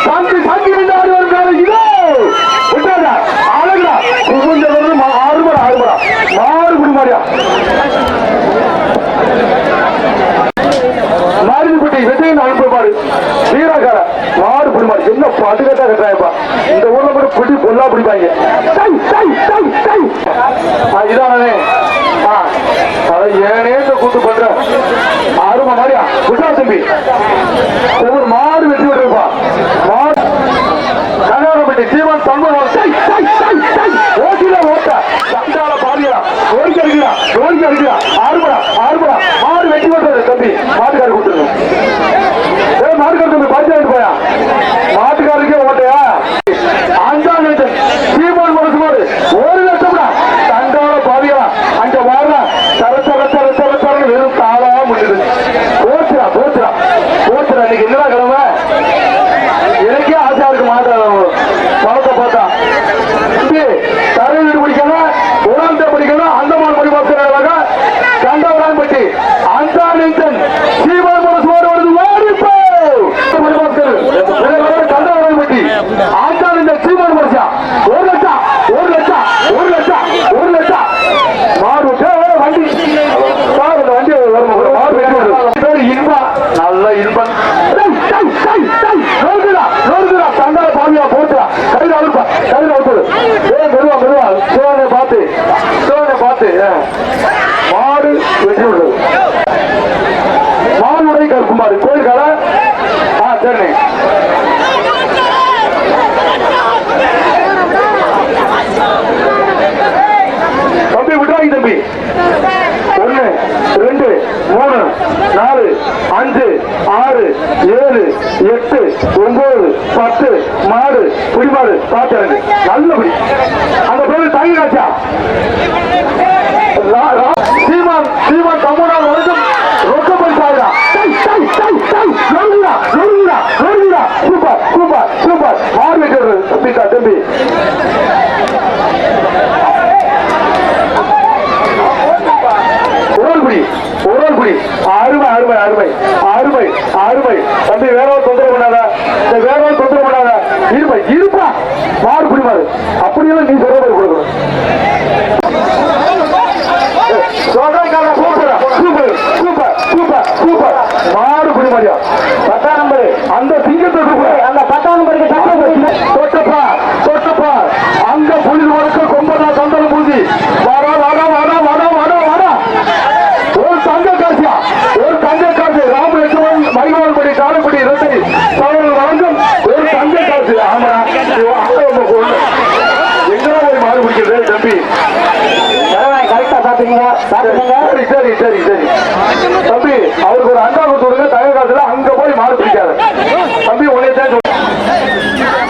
தம்பி தங்கி ஆடி வரும் இதோ விட்டாடா அழகுடா குகுஞ்சது ஆறுபடா மாறு குடிமாரியா மாரிப்பட்டி வெற்றியின் அனுப்புமாறு வீராக்கார மாறு குடிமாரி என்ன படுகட்டா கட்டாயப்பா இந்த ஊர்ல கூட பிடி பொல்லா பிடிப்பாங்க இதானே அதை ஏனே கூட்டு பண்ற அருமை மாதிரியா விட்டா தம்பி ஒவ்வொரு மாடு வெற்றி விட்டுருப்பா மாடு கல்யாணப்பட்டி சீமான் தம்பம் ஓட்டில ஓட்ட சண்டால பாதியா ஓடிக்க அடிக்கிறா ஆறுபடா மாடு வெட்டி விட்டுறது தம்பி மாட்டுக்காரர் கூட்டுருங்க மாட்டுக்காரர் தம்பி பரிசு போயா மாட்டுக்காரருக்கே ஓட்டையா அஞ்சாம் சீமான் மனசு மாடு 1 லட்சம்டா சண்டால பாதியா அங்க வாரா தர வெறும் காலா முடியுது போச்சுடா இன்னைக்கு என்னடா கிழமை எனக்கே ஆசையா இருக்கு பணத்தை பார்த்தா தரை வீடு பிடிக்கணும் உணர்ந்த படிக்கணும் அந்தமான் படிப்பாங்க கண்டவரான்பட்டி அஞ்சான் சீமான் மனசு மாடு வருது கண்டவரான்பட்டி அஞ்சான் சீமான் மனசா 1 லட்சம் மாடு வண்டி இன்பம் நல்ல இன்பம் சண்டை பாவியா போட்டுடா கையில் அவுத்து மெதுவா சோழனை பார்த்து மாடு வெற்றி விடுறது மாடுடைய கருக்குமாறு கோயில் கடை சரி தம்பி விட்டாங்க தம்பி 1 2 3 4 5 6 7 8 9 10 மாடு குடிமாடு பாத்துறது நல்லபடி அந்த பேரு தாங்கி காட்சியா சீமான் தமிழ்நாடு வரைக்கும் ரொக்க பரிசாகிறா சூப்பர் மாடு வைக்கிறது தம்பி உரல்குடி அருமை தம்பி வேற தொந்தரவு பண்ணாத இருப்பா மாறு குடிமாறு அப்படியெல்லாம் நீ சொல்ற மாதிரி கொடுக்கணும் சூப்பர் மாறு குடிமாரியா 10ஆம் நம்பர் அந்த சிங்கத்தை அந்த 10ஆம் நம்பருக்கு தொட்டப்பா அங்க புலி வரைக்கும் கொம்பனா தந்தல் பூஜி வாடா ஒரு தங்க காசு ராமலட்சுமன் மணிவான்படி காலப்படி இரட்டை சவரல் வழங்கும் ஒரு தங்க காசு ஆமா எங்கடா போய் மாறு பிடிக்கிறது தம்பி கரெக்டா சாப்பிட்டீங்க சரி தம்பி அவருக்கு ஒரு அண்டா கொடுத்துருங்க தங்க காசுல அங்க போய் மாறு பிடிக்காது தம்பி உடனே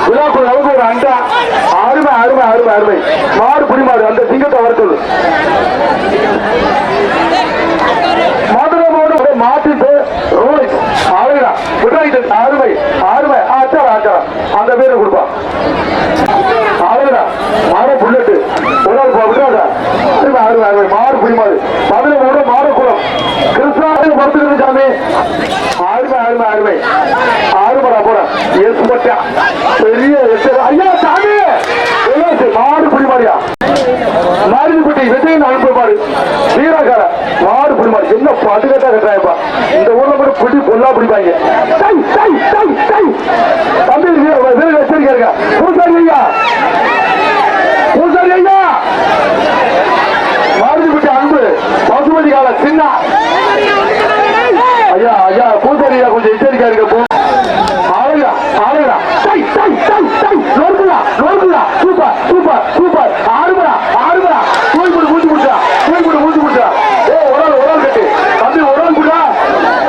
விழாக்குள் நமக்கு ஒரு அண்டா அருமை மாடு புடிமாடு அந்த சிங்கத்தை வர சொல்லு மாட்டிட்டு ரோலிங் அழகா விட்டாங்க அருமை ஆச்சாரா அந்த பேரை கொடுப்பா அழகா மாட புல்லட்டு விட்டாங்க அருமை மாடு புடிமாடு 11 மாடக்குளம் கிருஷ்ணாவில் மறுத்துக்கிறது சாமி அருமை ஆறுமடா போற ஏற்பட்டா பெரிய ஐயா சாமி மாடு புடிமாடியா மாரிப்பட்டி வெற்றியின் அனுப்புமாறு வீராக்கார மாடு புடிமாடு என்ன படுகட்டா கட்டாயப்பா இந்த ஊர்ல கூட பிடி பொல்லா பிடிப்பாங்க தம்பி எச்சரிக்கை இருக்க பூசாரி ஐயா மாரிப்பட்டி அன்பு பசுமதி கால சின்ன ஐயா பூசாரி ஐயா கொஞ்சம் எச்சரிக்கை இருக்க சூப்பர் ஆறுமடா கோயில்புடி மூச்சு முடிச்சா ஒரு ஆள் கட்டு தம்பி ஒரு ஆள் விட்டா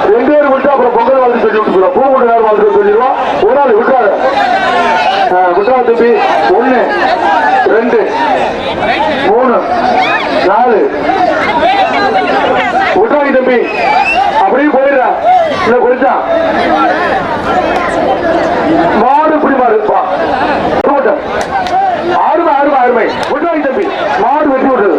2 பேர் விட்டா அப்புறம் பொங்கல் வாழ்த்து சொல்லி விட்டு பூ மூட்டை நேரம் வாழ்த்து சொல்லிடுவோம் ஒரு ஆள் விட்டாரு தம்பி 1 2 3 4 விட்டாங்க தம்பி அப்படியே போயிடுறா இல்ல குடிச்சா மாடு குடிமாடு அருமை விட்டாங்க தம்பி மாடு வெட்டி விடுறது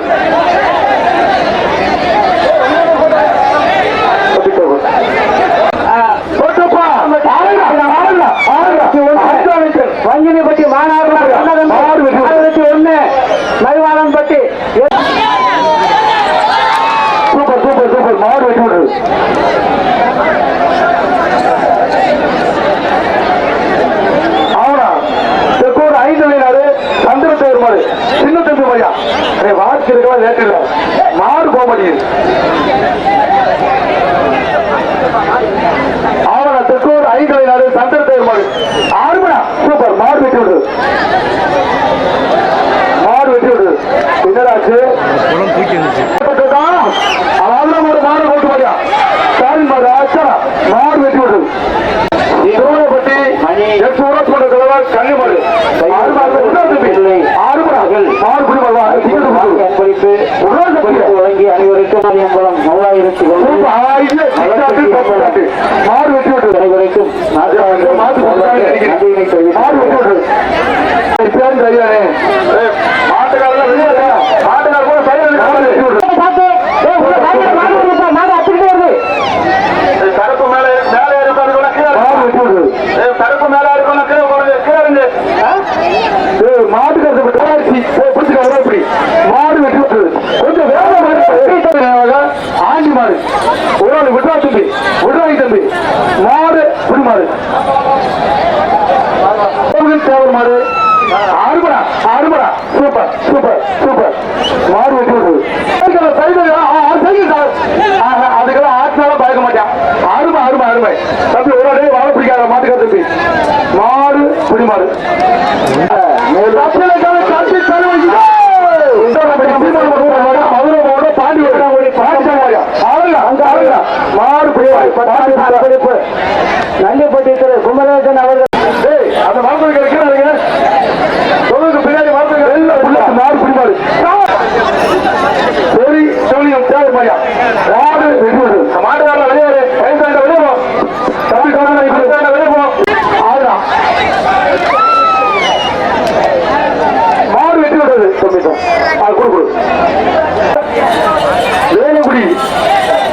மாடு வெட்டி விட்டு அனைவருக்கும் மாடு வெட்டி விட்டு சரியானே மாட்டுக்காரங்க வெளியே மாட்டுக்கார கூட கருப்பு மேல மேலே இருக்காரு கருப்பு மேல இருக்கணும் மாட்டுக்காரத்தை பிடிச்சிருக்காரு இப்படி மாடு வெட்டி விட்டு கொஞ்சம் வேக ஆண்டி மாடு ஒரு ஆள் விட்றா தம்பி விட்றாங்க தம்பி மாடு புடி மாடு தேவர் மாடு அருமடா அருமடா சூப்பர் சூப்பர் சூப்பர் மாடு வெட்டி விட்டு அதுக்கெல்லாம் ஆட்டினாலும் பயக்க மாட்டான் அருமை அருமை அருமை தம்பி ஒரு ஆளே வாழ பிடிக்காத மாட்டுக்கா தம்பி மாடு புடி மாடு நல்லப்பட்டி குமரேசன் அவர்கள் அந்த மாப்பிள்ளை சொல்லுங்க பின்னாடி மாப்பிள்ளை மாடு பிடிப்பாரு சரி சொல்லியும் தேவை மாயா மாடு மாடுகாரில் வெளியே வெளியே போ தம்பி வெளியே போ ஆடுதான் மாடு வெட்டி விடுறது சொல்லிட்டோம் அது கொடு வேலுக்குடி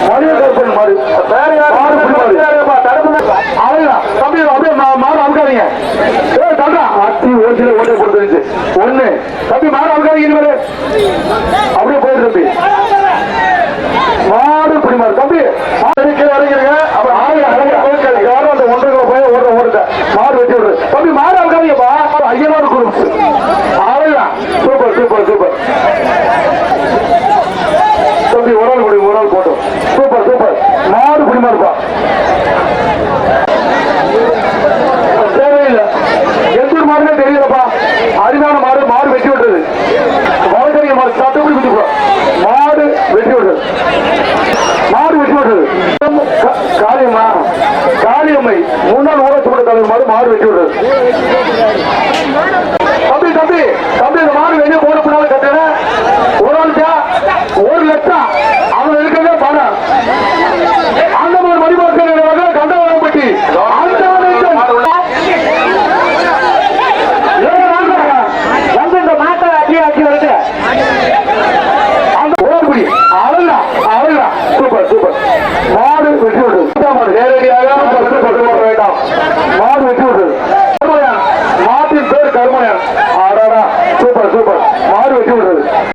மனித கருப்பன் மாடு தம்பி அப்படியே மாடு அமுக்காதீங்க அத்தி ஓட்டில ஓட்டை கொடுத்துருச்சு ஒண்ணு தம்பி மாடு அமுக்காதீங்க அப்படியே போயிட்டு தம்பி மாடு பிடிமாறு தம்பி இறங்கிருங்க அப்புறம் யாரும் அந்த ஒன்றுகளை போய் ஓடுற மாடு வெட்டி விடுறது தம்பி மாடு அமுக்காதீங்கப்பா ஐயனாறு குரூப்ஸ் அவ்வளவுதான் சூப்பர் சூப்பர் சூப்பர் தம்பி ஒரு ஆள் முடியும் ஒரு ஆள் போட்டோம் சூப்பர் சூப்பர் மாடு பிடிமாறுப்பா தேவையில்லை எந்த மாடுமே தெரியலப்பா அரிதான மாடு மாடு வெட்டி விடுறது வளர்க்கறிய மாடு சட்டப்படி வெட்டி விடுறோம் மாடு வெட்டி விடுறது மாடு வெட்டி விடுறது காளியம்மா காளியம்மை முன்னாள் ஊராட்சி மன்ற தலைவர் மாடு மாடு வெட்டி விடுறது தம்பி தம்பி தம்பி இந்த மாடு வெளியே போட